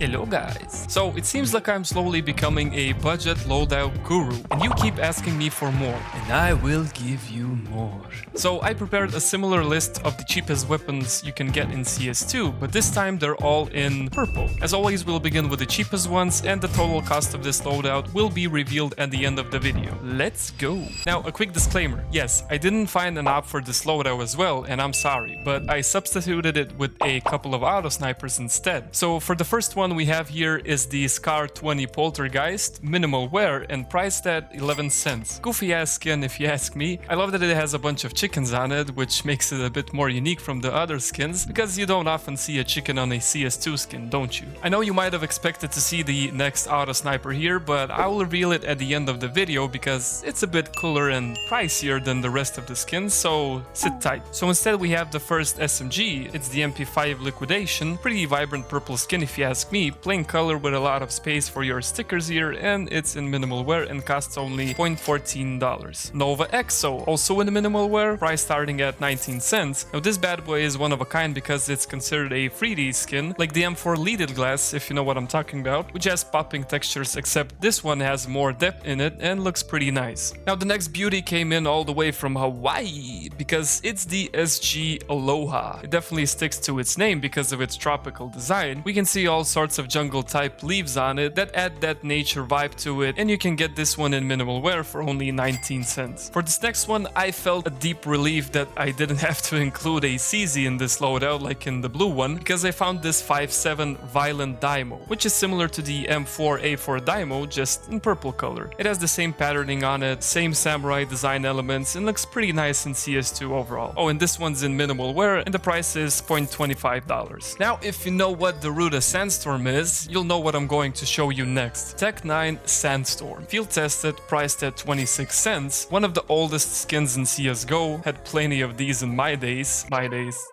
Hello guys! So it seems like I'm slowly becoming a budget loadout guru and you keep asking me for more and I will give you more. So I prepared a similar list of the cheapest weapons you can get in CS2, but this time they're all in purple. As always, we'll begin with the cheapest ones and the total cost of this loadout will be revealed at the end of the video. Let's go! Now a quick disclaimer, yes, I didn't find an op for this loadout as well and I'm sorry, but I substituted it with a couple of auto snipers instead. So for the first one we have here is the Scar 20 Poltergeist, minimal wear and priced at 11 cents. Goofy ass skin if you ask me. I love that it has a bunch of chickens on it, which makes it a bit more unique from the other skins, because you don't often see a chicken on a CS2 skin, don't you? I know you might have expected to see the next auto sniper here, but I will reveal it at the end of the video because it's a bit cooler and pricier than the rest of the skins, so sit tight. So instead we have the first SMG, it's the MP5 Liquidation, pretty vibrant purple skin if you ask me, plain color with a lot of space for your stickers here, and it's in minimal wear and costs only $0.14. Nova EXO, also in minimal wear, price starting at 19 cents. Now this bad boy is one of a kind because it's considered a 3D skin, like the M4 Leaded Glass if you know what I'm talking about, which has popping textures, except this one has more depth in it and looks pretty nice. Now the next beauty came in all the way from Hawaii because it's the SG Aloha. It definitely sticks to its name because of its tropical design. We can see all sorts of jungle type leaves on it that add that nature vibe to it, and you can get this one in minimal wear for only 19 cents. For this next one I felt a deep relief that I didn't have to include a CZ in this loadout like in the blue one, because I found this 5.7 Violent Daimo, which is similar to the M4A4 Daimo, just in purple color. It has the same patterning on it, same samurai design elements, and looks pretty nice in CS2 overall. Oh, and this one's in minimal wear and the price is $0.25. Now if you know what the Ruda Sandstorm is, you'll know what I'm going to show you next. Tech 9 Sandstorm. Field tested, priced at 26 cents. One of the oldest skins in CSGO. Had plenty of these in my days.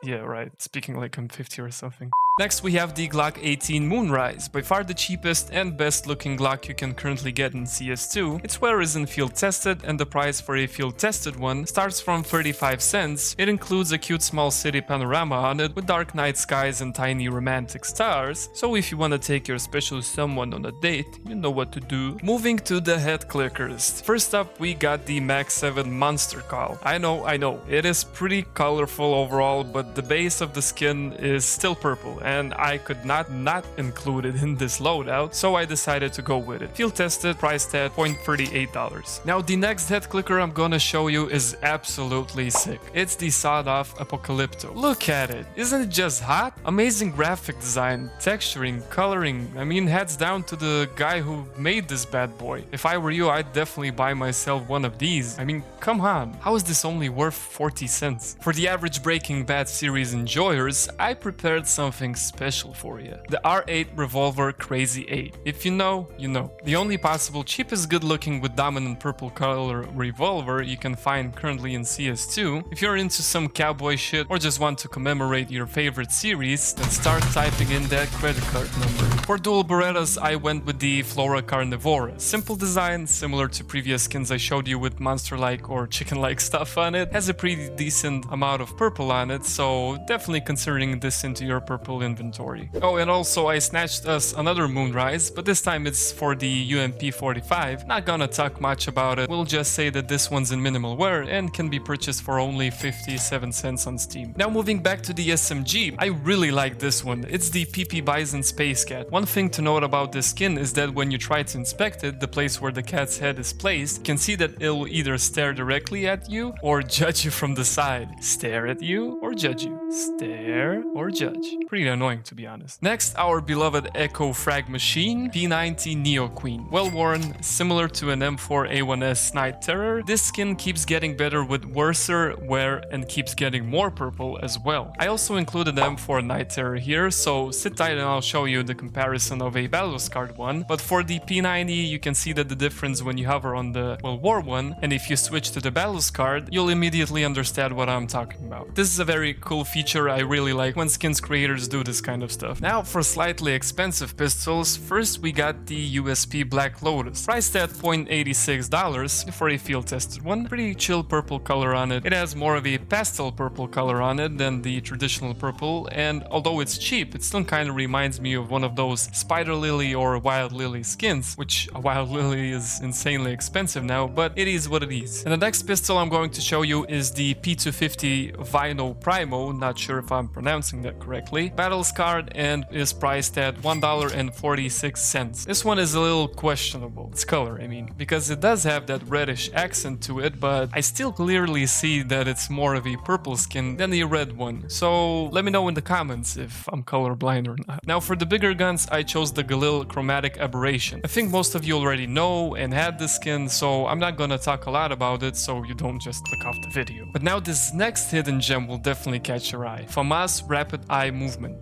Yeah, right. Speaking like I'm 50 or something. Next we have the Glock 18 Moonrise, by far the cheapest and best looking Glock you can currently get in CS2. Its wear isn't field tested and the price for a field tested one starts from 35 cents. It includes a cute small city panorama on it with dark night skies and tiny romantic stars, so if you want to take your special someone on a date, you know what to do. Moving to the head clickers. First up we got the Max 7 Monster Call. I know, it is pretty colorful overall, but the base of the skin is still purple and I could not include it in this loadout, so I decided to go with it. Field tested, priced at $0.38. Now the next head clicker I'm gonna show you is absolutely sick. It's the sawed-off Apocalypto. Look at it, isn't it just hot? Amazing graphic design, texturing, coloring, I mean heads down to the guy who made this bad boy. If I were you, I'd definitely buy myself one of these. I mean, come on, how is this only worth 40 cents? For the average Breaking Bad series enjoyers, I prepared something special for you. The R8 Revolver Crazy 8. If you know, you know. The only possible cheapest good looking with dominant purple color revolver you can find currently in CS2. If you're into some cowboy shit or just want to commemorate your favorite series, then start typing in that credit card number. For dual Berettas I went with the Flora Carnivora. Simple design, similar to previous skins I showed you with monster-like or chicken-like stuff on it. Has a pretty decent amount of purple on it, so definitely considering this into your purple inventory. Oh, and also I snatched us another Moonrise, but this time it's for the UMP45. Not gonna talk much about it, we'll just say that this one's in minimal wear and can be purchased for only 57 cents on Steam. Now moving back to the SMG, I really like this one. It's the PP Bison Space Cat. One thing to note about this skin is that when you try to inspect it, the place where the cat's head is placed, you can see that it'll either stare directly at you or judge you from the side. Stare at you or judge you. Stare or judge. Pretty annoying to be honest. Next, our beloved Echo Frag Machine, P90 Neo Queen. Well worn, similar to an M4A1S Night Terror, this skin keeps getting better with worser wear and keeps getting more purple as well. I also included the M4 Night Terror here, so sit tight and I'll show you the comparison of a battle-scarred one. But for the P90, you can see that the difference when you hover on the well-worn one, and if you switch to the battle-scarred, you'll immediately understand what I'm talking about. This is a very cool feature I really like when skins creators do this kind of stuff. Now for slightly expensive pistols, first we got the USP Black Lotus, priced at $0.86 for a field tested one. Pretty chill purple color on it. It has more of a pastel purple color on it than the traditional purple, and although it's cheap, it still kind of reminds me of one of those Spider Lily or Wild Lily skins, which a Wild Lily is insanely expensive now, but it is what it is. And the next pistol I'm going to show you is the P250 Vino Primo, not sure if I'm pronouncing that correctly, battle scarred, and is priced at $1.46. This one is a little questionable, its color I mean, because it does have that reddish accent to it, but I still clearly see that it's more of a purple skin than the red one. So let me know in the comments if I'm colorblind or not. Now for the bigger guns, I chose the Galil Chromatic Aberration. I think most of you already know and had this skin, so I'm not gonna talk a lot about it so you don't just click off the video. But now this next hidden gem will definitely catch your eye. FAMAS Rapid Eye Movement.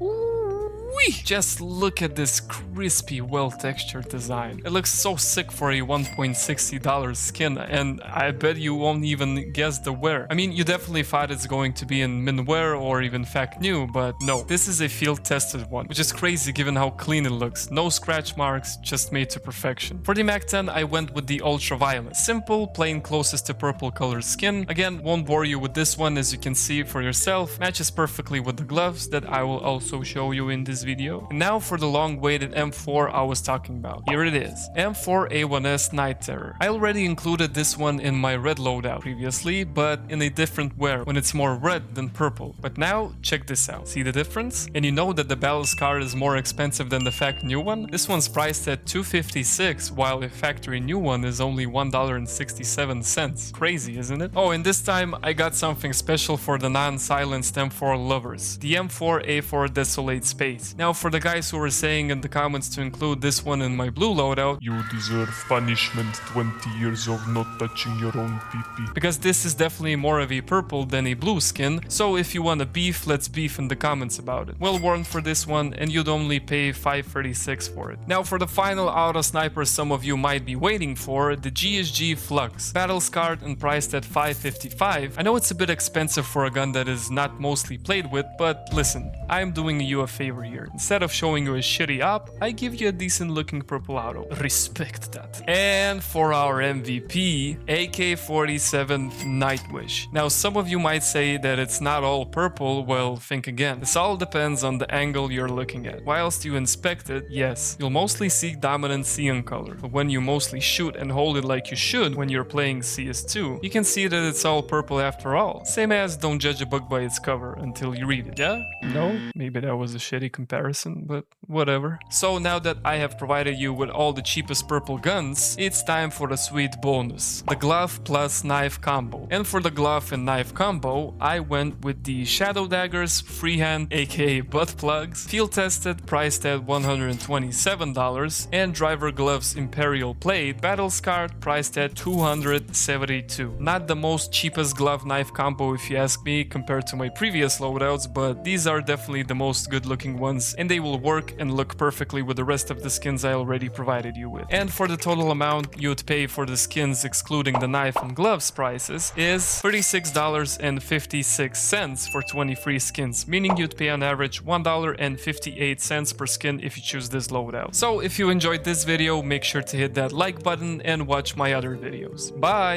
Just look at this crispy, well-textured design. It looks so sick for a $1.60 skin, and I bet you won't even guess the wear. I mean, you definitely thought it's going to be in min wear or even fact new, but no. This is a field-tested one, which is crazy given how clean it looks. No scratch marks, just made to perfection. For the Mac 10, I went with the Ultraviolet. Simple, plain, closest to purple colored skin. Again, won't bore you with this one, as you can see for yourself. Matches perfectly with the gloves that I will also show you in this video. And now for the long-awaited M4 I was talking about. Here it is. M4A1S Night Terror. I already included this one in my red loadout previously, but in a different wear, when it's more red than purple. But now, check this out. See the difference? And you know that the Battle Scar is more expensive than the fact new one? This one's priced at $2.56, while a factory new one is only $1.67. Crazy, isn't it? Oh, and this time I got something special for the non-silenced M4 lovers. The M4A4 Desolate Space. Now for the guys who were saying in the comments to include this one in my blue loadout, you deserve punishment, 20 years of not touching your own pee-pee. Because this is definitely more of a purple than a blue skin, so if you want a beef, let's beef in the comments about it. Well worn for this one, and you'd only pay $5.36 for it. Now for the final auto sniper some of you might be waiting for, the GSG Flux. Battle scarred and priced at $5.55. I know it's a bit expensive for a gun that is not mostly played with, but listen, I'm doing you a favor here. Instead of showing you a shitty op, I give you a decent looking purple auto. Respect that. And for our MVP, AK-47 Nightwish. Now some of you might say that it's not all purple. Well, think again. This all depends on the angle you're looking at. Whilst you inspect it, yes, you'll mostly see dominant cyan color. But when you mostly shoot and hold it like you should when you're playing CS2, you can see that it's all purple after all. Same as don't judge a book by its cover until you read it, yeah? No? Maybe that was a shitty comparison, but whatever. So now that I have provided you with all the cheapest purple guns, it's time for the sweet bonus. The glove plus knife combo. And for the glove and knife combo, I went with the Shadow Daggers Freehand aka butt plugs, field tested, priced at $127, and Driver Gloves Imperial Blade, battle scarred, priced at $272. Not the most cheapest glove knife combo if you ask me compared to my previous loadouts, but these are definitely the most good looking ones, and they will work and look perfectly with the rest of the skins I already provided you with. And for the total amount you would pay for the skins excluding the knife and gloves prices is $36.56 for 20 free skins, meaning you'd pay on average $1.58 per skin if you choose this loadout. So if you enjoyed this video, make sure to hit that like button and watch my other videos. Bye!